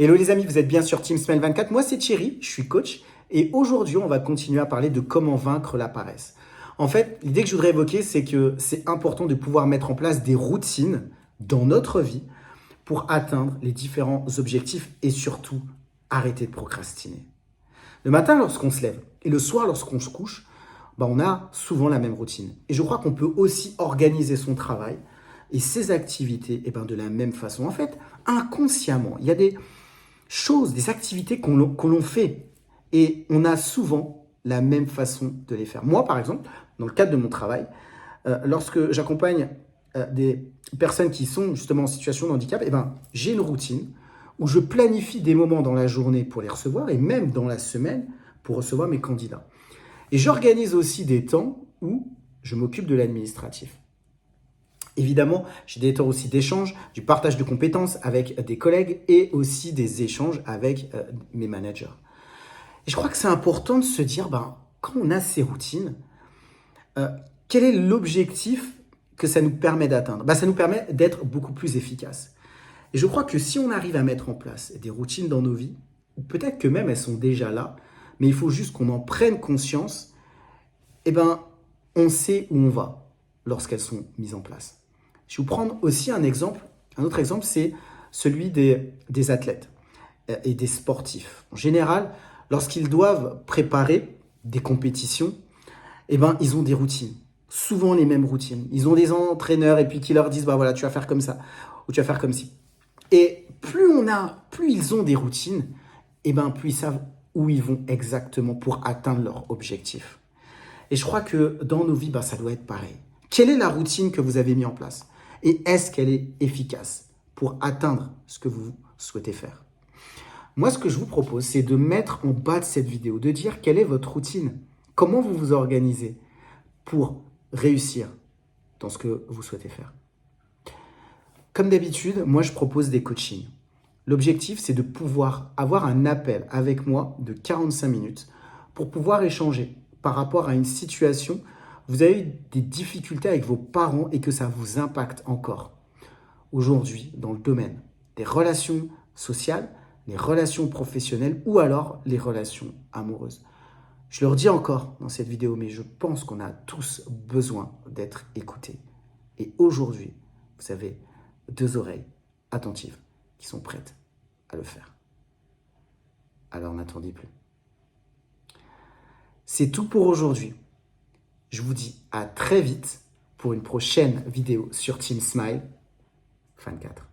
Hello les amis, vous êtes bien sur Team Smile 24. Moi c'est Thierry, je suis coach et aujourd'hui on va continuer à parler de comment vaincre la paresse. En fait, l'idée que je voudrais évoquer, c'est que c'est important de pouvoir mettre en place des routines dans notre vie pour atteindre les différents objectifs et surtout arrêter de procrastiner. Le matin lorsqu'on se lève et le soir lorsqu'on se couche, on a souvent la même routine. Et je crois qu'on peut aussi organiser son travail et ses activités de la même façon. En fait, inconsciemment, il y a des choses, des activités que l'on fait et on a souvent la même façon de les faire. Moi, par exemple, dans le cadre de mon travail, lorsque j'accompagne des personnes qui sont justement en situation de handicap, j'ai une routine où je planifie des moments dans la journée pour les recevoir et même dans la semaine pour recevoir mes candidats. Et j'organise aussi des temps où je m'occupe de l'administratif. Évidemment, j'ai des temps aussi d'échange, du partage de compétences avec des collègues et aussi des échanges avec mes managers. Et je crois que c'est important de se dire, quand on a ces routines, quel est l'objectif que ça nous permet d'atteindre ? Ça nous permet d'être beaucoup plus efficace. Et je crois que si on arrive à mettre en place des routines dans nos vies, peut-être que même elles sont déjà là, mais il faut juste qu'on en prenne conscience, on sait où on va lorsqu'elles sont mises en place. Je vais vous prendre aussi un exemple. Un autre exemple, c'est celui des athlètes et des sportifs. En général, lorsqu'ils doivent préparer des compétitions, ils ont des routines. Souvent les mêmes routines. Ils ont des entraîneurs et puis qui leur disent, voilà, tu vas faire comme ça ou tu vas faire comme ci. Et plus ils ont des routines, plus ils savent où ils vont exactement pour atteindre leur objectif. Et je crois que dans nos vies, ça doit être pareil. Quelle est la routine que vous avez mise en place ? Et est-ce qu'elle est efficace pour atteindre ce que vous souhaitez faire ? Moi, ce que je vous propose, c'est de mettre en bas de cette vidéo, de dire quelle est votre routine, comment vous vous organisez pour réussir dans ce que vous souhaitez faire. Comme d'habitude, moi, je propose des coachings. L'objectif, c'est de pouvoir avoir un appel avec moi de 45 minutes pour pouvoir échanger par rapport à une situation. Vous avez eu des difficultés avec vos parents et que ça vous impacte encore. Aujourd'hui, dans le domaine des relations sociales, les relations professionnelles ou alors les relations amoureuses. Je le redis encore dans cette vidéo, mais je pense qu'on a tous besoin d'être écoutés. Et aujourd'hui, vous avez 2 oreilles attentives qui sont prêtes à le faire. Alors n'attendez plus. C'est tout pour aujourd'hui. Je vous dis à très vite pour une prochaine vidéo sur Team Smile 24.